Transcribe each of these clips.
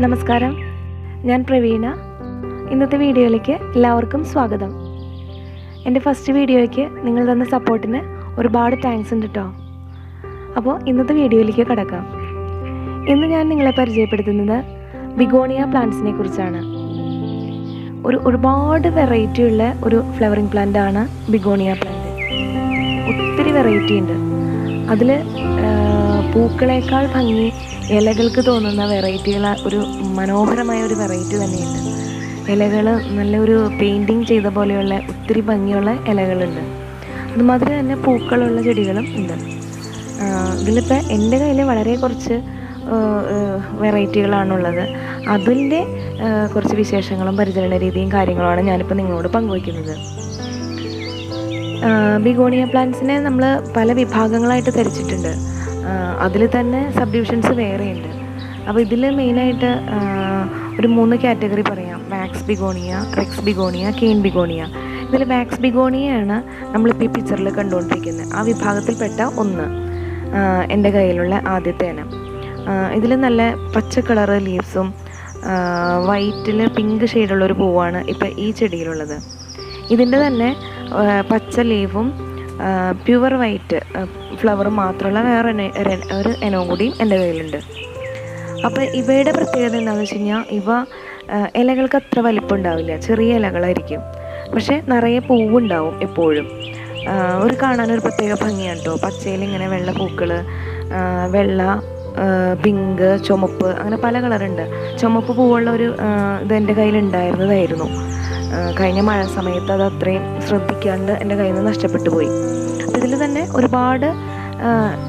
നമസ്കാരം, ഞാൻ പ്രവീണ. ഇന്നത്തെ വീഡിയോയിലേക്ക് എല്ലാവർക്കും സ്വാഗതം. എൻ്റെ ഫസ്റ്റ് വീഡിയോയ്ക്ക് നിങ്ങൾ തന്ന സപ്പോർട്ടിന് ഒരുപാട് താങ്ക്സ് ഉണ്ട് കേട്ടോ. അപ്പോൾ ഇന്നത്തെ വീഡിയോയിലേക്ക് കടക്കാം. ഇന്ന് ഞാൻ നിങ്ങളെ പരിചയപ്പെടുത്തുന്നത് ബിഗോണിയ പ്ലാന്റ്സിനെ കുറിച്ചാണ്. ഒരുപാട് വെറൈറ്റി ഉള്ള ഒരു ഫ്ലവറിങ് പ്ലാന്റ് ആണ് ബിഗോണിയ പ്ലാന്റ്. ഒത്തിരി വെറൈറ്റി ഉണ്ട്. അതിൽ പൂക്കളേക്കാൾ ഭംഗി ഇലകൾക്ക് തോന്നുന്ന വെറൈറ്റികൾ, ഒരു മനോഹരമായ ഒരു വെറൈറ്റി തന്നെയുണ്ട്. ഇലകൾ നല്ലൊരു പെയിൻറ്റിങ് ചെയ്ത പോലെയുള്ള ഒത്തിരി ഭംഗിയുള്ള ഇലകളുണ്ട്. അതുമാതിരി തന്നെ പൂക്കളുള്ള ചെടികളും ഉണ്ട്. ഇതിലിപ്പോൾ എൻ്റെ കയ്യിൽ വളരെ കുറച്ച് വെറൈറ്റികളാണുള്ളത്. അതിൻ്റെ കുറച്ച് വിശേഷങ്ങളും പരിചരണ രീതിയും കാര്യങ്ങളുമാണ് ഞാനിപ്പോൾ നിങ്ങളോട് പങ്കുവയ്ക്കുന്നത്. ബിഗോണിയ പ്ലാന്റ്സിനെ നമ്മൾ പല വിഭാഗങ്ങളായിട്ട് തിരിച്ചിട്ടുണ്ട്. അതിൽ തന്നെ സബ് ഡിവിഷൻസ് വേറെയുണ്ട്. അപ്പോൾ ഇതിൽ മെയിനായിട്ട് ഒരു 3 കാറ്റഗറി പറയാം: wax begonia, rex begonia, cane begonia. ഇതിൽ വാക്സ് ബിഗോണിയയാണ് നമ്മളിപ്പോൾ ഈ പിക്ചറിൽ കണ്ടുകൊണ്ടിരിക്കുന്നത്. ആ വിഭാഗത്തിൽപ്പെട്ട ഒന്ന് എൻ്റെ കയ്യിലുള്ള ആദ്യത്തെ ഇനം. ഇതിൽ നല്ല പച്ച കളറ് ലീവ്സും വൈറ്റിൽ പിങ്ക് ഷെയ്ഡുള്ളൊരു പൂവാണ് ഇപ്പോൾ ഈ ചെടിയിലുള്ളത്. ഇതിൻ്റെ തന്നെ പച്ച ലീവും പ്യുവർ വൈറ്റ് ഫ്ലവർ മാത്രമുള്ള വേറെ ഒരു ഇനവും കൂടിയും എൻ്റെ കയ്യിലുണ്ട്. അപ്പോൾ ഇവയുടെ പ്രത്യേകത എന്താണെന്ന് വെച്ച് കഴിഞ്ഞാൽ, ഇവ ഇലകൾക്ക് അത്ര വലിപ്പം ഉണ്ടാവില്ല, ചെറിയ ഇലകളായിരിക്കും. പക്ഷേ നിറയെ പൂവുണ്ടാവും എപ്പോഴും. ഒരു കാണാനൊരു പ്രത്യേക ഭംഗിയാണ് കേട്ടോ. പച്ചയിൽ ഇങ്ങനെ വെള്ള പൂക്കൾ, വെള്ള, പിങ്ക്, ചുമപ്പ്, അങ്ങനെ പല കളറുണ്ട്. ചുമപ്പ് പൂവുള്ള ഒരു ഇത് എൻ്റെ കയ്യിലുണ്ടായിരുന്നതായിരുന്നു. കഴിഞ്ഞ മഴ സമയത്ത് അത് അത്രയും ശ്രദ്ധിക്കാണ്ട് എൻ്റെ കയ്യിൽ നിന്ന് നഷ്ടപ്പെട്ടു പോയി. അപ്പോൾ ഇതിൽ തന്നെ ഒരുപാട്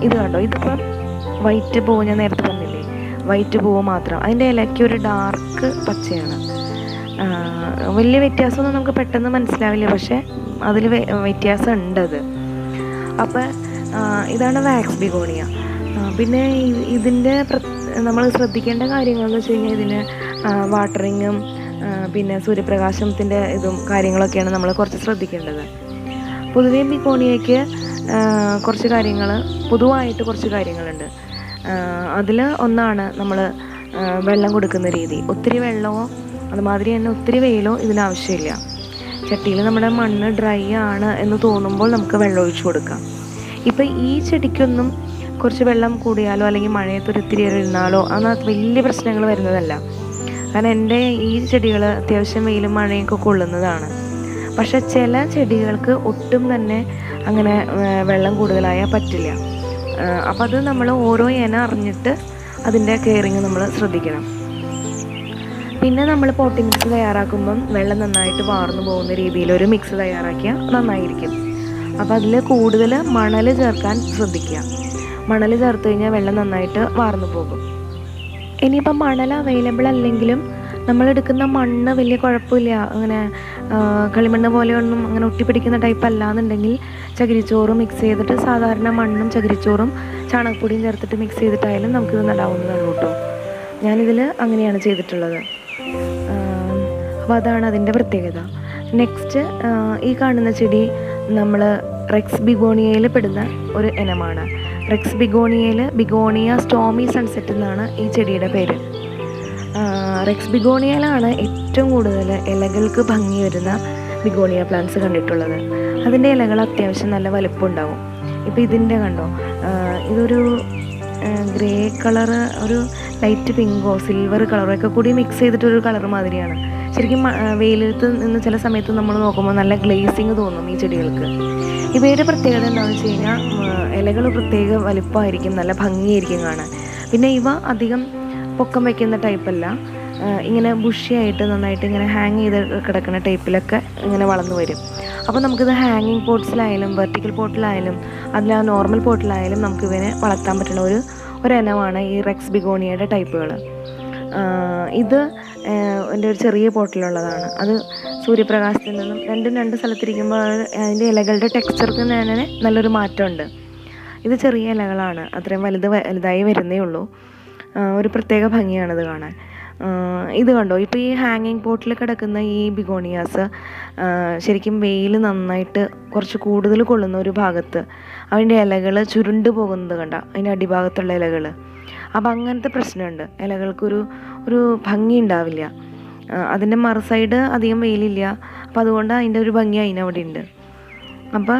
ഇത് കണ്ടോ, ഇതിപ്പം വൈറ്റ് പൂവ്, ഞാൻ നേരത്തെ പറഞ്ഞില്ലേ, വൈറ്റ് പൂവ് മാത്രം. അതിൻ്റെ ഇലയ്ക്ക് ഒരു ഡാർക്ക് പച്ചയാണ്. വലിയ വ്യത്യാസമൊന്നും നമുക്ക് പെട്ടെന്ന് മനസ്സിലാവില്ല, പക്ഷേ അതിൽ വ്യത്യാസം ഉണ്ടത്. അപ്പോൾ ഇതാണ് വാക്സ് ബിഗോണിയ. പിന്നെ ഇതിൻ്റെ നമ്മൾ ശ്രദ്ധിക്കേണ്ട കാര്യങ്ങളെന്ന് വെച്ച് കഴിഞ്ഞാൽ, ഇതിന് വാട്ടറിങ്ങും പിന്നെ സൂര്യപ്രകാശത്തിൻ്റെ ഇതും കാര്യങ്ങളൊക്കെയാണ് നമ്മൾ കുറച്ച് ശ്രദ്ധിക്കേണ്ടത്. പൊതുവേ ബിഗോണിയയ്ക്ക് കുറച്ച് കാര്യങ്ങൾ, പൊതുവായിട്ട് കുറച്ച് കാര്യങ്ങളുണ്ട്. അതിൽ ഒന്നാണ് നമ്മൾ വെള്ളം കൊടുക്കുന്ന രീതി. ഒത്തിരി വെള്ളമോ അതുമാതിരി തന്നെ ഒത്തിരി വെയിലോ ഇതിനാവശ്യമില്ല. ചട്ടിയിൽ നമ്മുടെ മണ്ണ് ഡ്രൈ ആണ് എന്ന് തോന്നുമ്പോൾ നമുക്ക് വെള്ളം ഒഴിച്ചു കൊടുക്കാം. ഇപ്പം ഈ ചെടിക്കൊന്നും കുറച്ച് വെള്ളം കൂടിയാലോ അല്ലെങ്കിൽ മഴയത്തൊരിത്തിരി ഇരുന്നാലോ അതിനകത്ത് വലിയ പ്രശ്നങ്ങൾ വരുന്നതല്ല. കാരണം എൻ്റെ ഈ ചെടികൾ അത്യാവശ്യം വെയിലും മഴയൊക്കെ കൊള്ളുന്നതാണ്. പക്ഷെ ചില ചെടികൾക്ക് ഒട്ടും തന്നെ അങ്ങനെ വെള്ളം കൂടുതലായാൽ പറ്റില്ല. അപ്പം അത് നമ്മൾ ഓരോ ഇന അറിഞ്ഞിട്ട് അതിൻ്റെ കെയറിങ് നമ്മൾ ശ്രദ്ധിക്കണം. പിന്നെ നമ്മൾ പോട്ടിംഗ് മിക്സ് തയ്യാറാക്കുമ്പം വെള്ളം നന്നായിട്ട് വാർന്നു പോകുന്ന രീതിയിൽ ഒരു മിക്സ് തയ്യാറാക്കിയാൽ നന്നായിരിക്കും. അപ്പോൾ അതിൽ കൂടുതൽ മണൽ ചേർക്കാൻ ശ്രദ്ധിക്കുക. മണൽ ചേർത്ത് കഴിഞ്ഞാൽ വെള്ളം നന്നായിട്ട് വാർന്നു പോകും. ഇനിയിപ്പം മണൽ അവൈലബിൾ അല്ലെങ്കിലും നമ്മളെടുക്കുന്ന മണ്ണ് വലിയ കുഴപ്പമില്ല, അങ്ങനെ കളിമണ്ണ് പോലെയൊന്നും അങ്ങനെ ഒട്ടിപ്പിടിക്കുന്ന ടൈപ്പ് അല്ലാന്നുണ്ടെങ്കിൽ ചകിരിച്ചോറ് മിക്സ് ചെയ്തിട്ട്, സാധാരണ മണ്ണും ചകിരിച്ചോറും ചാണകപ്പൊടിയും ചേർത്തിട്ട് മിക്സ് ചെയ്തിട്ടായാലും നമുക്കിത് നടാവുന്നതാണ് കേട്ടോ. ഞാനിതിൽ അങ്ങനെയാണ് ചെയ്തിട്ടുള്ളത്. അപ്പോൾ അതാണ് അതിൻ്റെ പ്രത്യേകത. നെക്സ്റ്റ്, ഈ കാണുന്ന ചെടി നമ്മൾ റെക്സ് ബിഗോണിയയിൽ പെടുന്ന ഒരു ഇനമാണ്. റെക്സ് ബിഗോണിയയിൽ ബിഗോണിയ സ്റ്റോമി സൺസെറ്റ് എന്നാണ് ഈ ചെടിയുടെ പേര്. റെക്സ് ബിഗോണിയയിലാണ് ഏറ്റവും കൂടുതൽ ഇലകൾക്ക് ഭംഗി വരുന്ന ബിഗോണിയ പ്ലാന്റ്സ് കണ്ടിട്ടുള്ളത്. അതിൻ്റെ ഇലകൾ അത്യാവശ്യം നല്ല വലിപ്പം ഉണ്ടാവും. ഇപ്പോൾ ഇതിൻ്റെ കണ്ടോ, ഇതൊരു ഗ്രേ കളറ്, ഒരു ലൈറ്റ് പിങ്കോ സിൽവർ കളറൊക്കെ കൂടി മിക്സ് ചെയ്തിട്ടൊരു കളർ മാതിരിയാണ്. ശരിക്കും വെയിലത്ത് നിന്ന് ചില സമയത്ത് നമ്മൾ നോക്കുമ്പോൾ നല്ല ഗ്ലേസിങ് തോന്നും ഈ ചെടികൾക്ക്. ഇവയുടെ പ്രത്യേകത എന്താണെന്ന് വെച്ച് കഴിഞ്ഞാൽ, ഇലകൾ പ്രത്യേക വലിപ്പമായിരിക്കും, നല്ല ഭംഗിയായിരിക്കും കാണാൻ. പിന്നെ ഇവ അധികം പൊക്കം വയ്ക്കുന്ന ടൈപ്പല്ല, ഇങ്ങനെ ബുഷിയായിട്ട് നന്നായിട്ട് ഇങ്ങനെ ഹാങ് ചെയ്ത് കിടക്കുന്ന ടൈപ്പിലൊക്കെ ഇങ്ങനെ വളർന്നു വരും. അപ്പോൾ നമുക്കിത് ഹാങ്ങിങ് പോട്ട്സിലായാലും വെർട്ടിക്കൽ പോട്ടിലായാലും അതിൽ ആ നോർമൽ പോട്ടിലായാലും നമുക്ക് ഇവനെ വളർത്താൻ പറ്റുന്ന ഒരു ഇനമാണ് ഈ റെക്സ് ബിഗോണിയയുടെ ടൈപ്പുകൾ. ഇത് എൻ്റെ ഒരു ചെറിയ പോട്ടിലുള്ളതാണ്. അത് സൂര്യപ്രകാശത്തിൽ നിന്നും രണ്ട് സ്ഥലത്തിരിക്കുമ്പോൾ അതിൻ്റെ ഇലകളുടെ ടെക്സ്ചർക്ക് തന്നെ നല്ലൊരു മാറ്റമുണ്ട്. ഇത് ചെറിയ ഇലകളാണ്, അത്രയും വലുതായി വരുന്നേ ഉള്ളൂ. ഒരു പ്രത്യേക ഭംഗിയാണിത് കാണാൻ. ഇത് കണ്ടോ, ഇപ്പോൾ ഈ ഹാങ്ങിങ് പോട്ടിൽ കിടക്കുന്ന ഈ ബിഗോണിയാസ് ശരിക്കും വെയിൽ നന്നായിട്ട് കുറച്ച് കൂടുതൽ കൊള്ളുന്ന ഒരു ഭാഗത്ത് അതിൻ്റെ ഇലകൾ ചുരുണ്ട് പോകുന്നത് കണ്ട, അതിൻ്റെ അടിഭാഗത്തുള്ള ഇലകൾ അപ്പോൾ അങ്ങനത്തെ പ്രശ്നമുണ്ട്. ഇലകൾക്കൊരു ഒരു ഭംഗി ഉണ്ടാവില്ല. അതിൻ്റെ മറു സൈഡ് അധികം വെയിലില്ല, അപ്പോൾ അതുകൊണ്ട് അതിൻ്റെ ഒരു ഭംഗി അതിനവിടെ ഉണ്ട്. അപ്പോൾ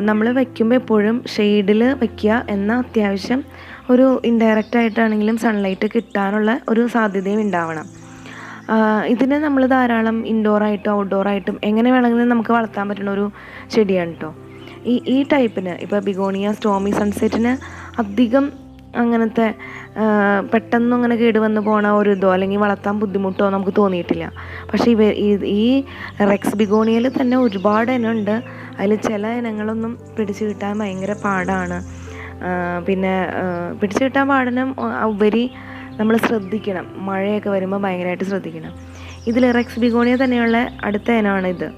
നമ്മൾ വയ്ക്കുമ്പോൾ എപ്പോഴും ഷെയ്ഡിൽ വയ്ക്കുക, എന്നാൽ അത്യാവശ്യം ഒരു ഇൻഡയറക്റ്റ് ആയിട്ടാണെങ്കിലും സൺലൈറ്റ് കിട്ടാനുള്ള ഒരു സാധ്യതയും ഉണ്ടാവണം. ഇതിനെ നമ്മൾ ധാരാളം ഇൻഡോറായിട്ടും ഔട്ട്ഡോറായിട്ടും എങ്ങനെ വേണമെങ്കിലും നമുക്ക് വളർത്താൻ പറ്റുന്ന ഒരു ചെടിയാണ് കേട്ടോ. ഈ ടൈപ്പിന് ഇപ്പോൾ ബിഗോണിയ സ്റ്റോമി സൺസെറ്റിന് അധികം അങ്ങനത്തെ പെട്ടെന്ന് അങ്ങനെ കേടുവന്ന് പോണ ഒരു ഇതോ അല്ലെങ്കിൽ വളർത്താൻ ബുദ്ധിമുട്ടോ നമുക്ക് തോന്നിയിട്ടില്ല. പക്ഷേ ഈ റെക്സ് ബിഗോണിയയിൽ തന്നെ ഒരുപാട് ഇനം ഉണ്ട്. അതിൽ ചില ഇനങ്ങളൊന്നും പിടിച്ചു കിട്ടാൻ ഭയങ്കര പാടാണ്. പിന്നെ പിടിച്ചു കിട്ടാൻ പാടിനും ഉപരി നമ്മൾ ശ്രദ്ധിക്കണം, മഴയൊക്കെ വരുമ്പോൾ ഭയങ്കരമായിട്ട് ശ്രദ്ധിക്കണം. ഇതിൽ റെക്സ് ബിഗോണിയ തന്നെയുള്ള അടുത്ത ഇനമാണ് ഇത്.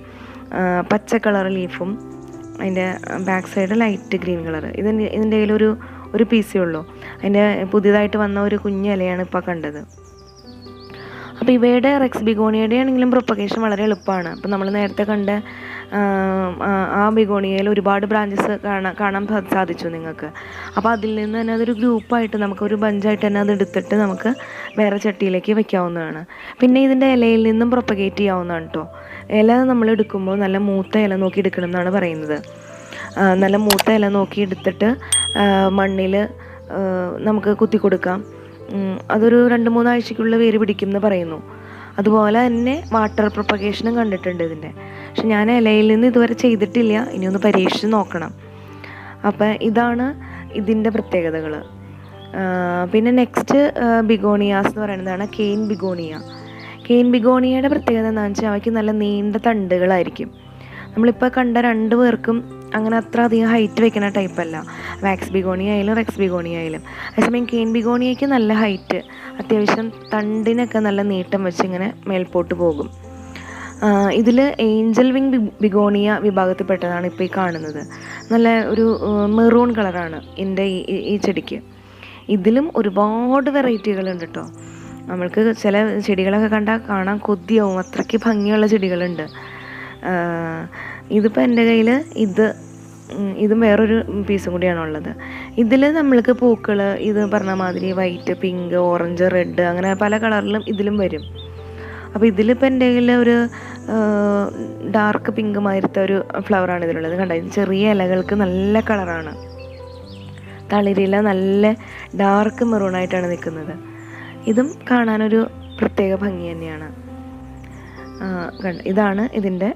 പച്ച കളർ ലീഫും അതിൻ്റെ back side light green colour. ഇതിൻ്റെ കയ്യിലൊരു പീസേ ഉള്ളൂ. അതിൻ്റെ പുതിയതായിട്ട് വന്ന ഒരു കുഞ്ഞ് ഇലയാണ് ഇപ്പോൾ കണ്ടത്. അപ്പോൾ ഇവയുടെ റെക്സ് ബിഗോണിയയുടെ ആണെങ്കിലും പ്രൊപ്പഗേഷൻ വളരെ എളുപ്പമാണ്. അപ്പോൾ നമ്മൾ നേരത്തെ കണ്ട ആ ബിഗോണിയയിൽ ഒരുപാട് ബ്രാഞ്ചസ് കാണാൻ സാധിച്ചു നിങ്ങൾക്ക്. അപ്പോൾ അതിൽ നിന്ന് തന്നെ അതൊരു ഗ്രൂപ്പായിട്ട് നമുക്കൊരു ബഞ്ചായിട്ട് തന്നെ അത് എടുത്തിട്ട് നമുക്ക് വേറെ ചട്ടിയിലേക്ക് വെക്കാവുന്നതാണ്. പിന്നെ ഇതിൻ്റെ ഇലയിൽ നിന്നും പ്രൊപ്പഗേറ്റ് ചെയ്യാവുന്നതാണ് കേട്ടോ. ഇല നമ്മൾ എടുക്കുമ്പോൾ നല്ല മൂത്ത ഇല നോക്കി എടുക്കണം എന്നാണ് പറയുന്നത്. നല്ല മൂത്ത ഇല നോക്കി എടുത്തിട്ട് മണ്ണിൽ നമുക്ക് കുത്തി കൊടുക്കാം. അതൊരു 2-3 ആഴ്ചയ്ക്കുള്ളിൽ വേര് പിടിക്കും എന്ന് പറയുന്നു. അതുപോലെ തന്നെ വാട്ടർ പ്രൊപ്പഗേഷനും കണ്ടിട്ടുണ്ട് ഇതിൻ്റെ. പക്ഷെ ഞാൻ ഇലയിൽ നിന്ന് ഇതുവരെ ചെയ്തിട്ടില്ല, ഇനിയൊന്ന് പരീക്ഷിച്ച് നോക്കണം. അപ്പം ഇതാണ് ഇതിൻ്റെ പ്രത്യേകതകൾ. പിന്നെ നെക്സ്റ്റ് ബിഗോണിയാസ് എന്ന് പറയുന്നതാണ് കെയിൻ ബിഗോണിയ. കെയിൻ ബിഗോണിയയുടെ പ്രത്യേകത എന്താണെന്ന് വെച്ചാൽ അവയ്ക്ക് നല്ല നീണ്ട തണ്ടുകളായിരിക്കും. നമ്മളിപ്പോൾ കണ്ട 2 പേർക്കും അങ്ങനെ അത്ര അധികം ഹൈറ്റ് വെക്കുന്ന ടൈപ്പല്ല, വാക്സ് ബിഗോണിയ ആയാലും റെക്സ് ബിഗോണിയ ആയാലും. അതേസമയം കെയിൻ ബിഗോണിയയ്ക്ക് നല്ല ഹൈറ്റ്, അത്യാവശ്യം തണ്ടിനൊക്കെ നല്ല നീട്ടം വെച്ച് ഇങ്ങനെ മേൽപോട്ട് പോകും. ഇതിൽ ഏഞ്ചൽ വിങ് ബിഗോണിയ വിഭാഗത്തിൽപ്പെട്ടതാണ് ഇപ്പോൾ ഈ കാണുന്നത്. നല്ല ഒരു മെറൂൺ കളറാണ് എൻ്റെ ഈ ചെടിക്ക്. ഇതിലും ഒരുപാട് വെറൈറ്റികളുണ്ട് കേട്ടോ. നമ്മൾക്ക് ചില ചെടികളൊക്കെ കാണാൻ കൊതിയാവും, അത്രയ്ക്ക് ഭംഗിയുള്ള ചെടികളുണ്ട്. ഇതിപ്പോൾ എൻ്റെ കയ്യിൽ ഇതും വേറൊരു പീസും കൂടിയാണുള്ളത്. ഇതിൽ നമ്മൾക്ക് പൂക്കൾ ഇത് പറഞ്ഞ മാതിരി വൈറ്റ്, പിങ്ക്, ഓറഞ്ച്, റെഡ് അങ്ങനെ പല കളറിലും ഇതിലും വരും. അപ്പോൾ ഇതിലിപ്പോൾ എൻ്റെ കയ്യിൽ ഒരു ഡാർക്ക് പിങ്ക് മാതിരത്തെ ഒരു ഫ്ലവറാണ് ഇതിലുള്ളത്. കണ്ടോ, ചെറിയ ഇലകൾക്ക് നല്ല കളറാണ്. തളിരില നല്ല ഡാർക്ക് മെറൂണായിട്ടാണ് നിൽക്കുന്നത്. ഇതും കാണാനൊരു പ്രത്യേക ഭംഗി തന്നെയാണ്. ഇതാണ് ഇതിൻ്റെ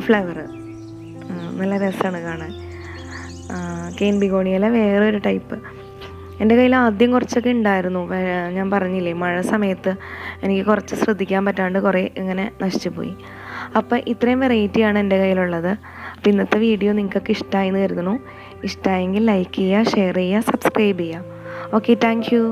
ഫ്ലവർ. നല്ല രസമാണ് കാണാൻ. കെയിൻ ബിഗോണിയയിലെ വേറൊരു ടൈപ്പ് എൻ്റെ കയ്യിൽ ആദ്യം കുറച്ചൊക്കെ ഉണ്ടായിരുന്നു. ഞാൻ പറഞ്ഞില്ലേ, മഴ സമയത്ത് എനിക്ക് കുറച്ച് ശ്രദ്ധിക്കാൻ പറ്റാണ്ട് കുറേ ഇങ്ങനെ നശിച്ചു പോയി. അപ്പോൾ ഇത്രയും വെറൈറ്റിയാണ് എൻ്റെ കയ്യിലുള്ളത്. അപ്പോൾ ഇന്നത്തെ വീഡിയോ നിങ്ങൾക്കൊക്കെ ഇഷ്ടമായി എന്ന് കരുതുന്നു. ഇഷ്ടമായെങ്കിൽ ലൈക്ക് ചെയ്യുക, ഷെയർ ചെയ്യുക, സബ്സ്ക്രൈബ് ചെയ്യുക. Okay, thank you.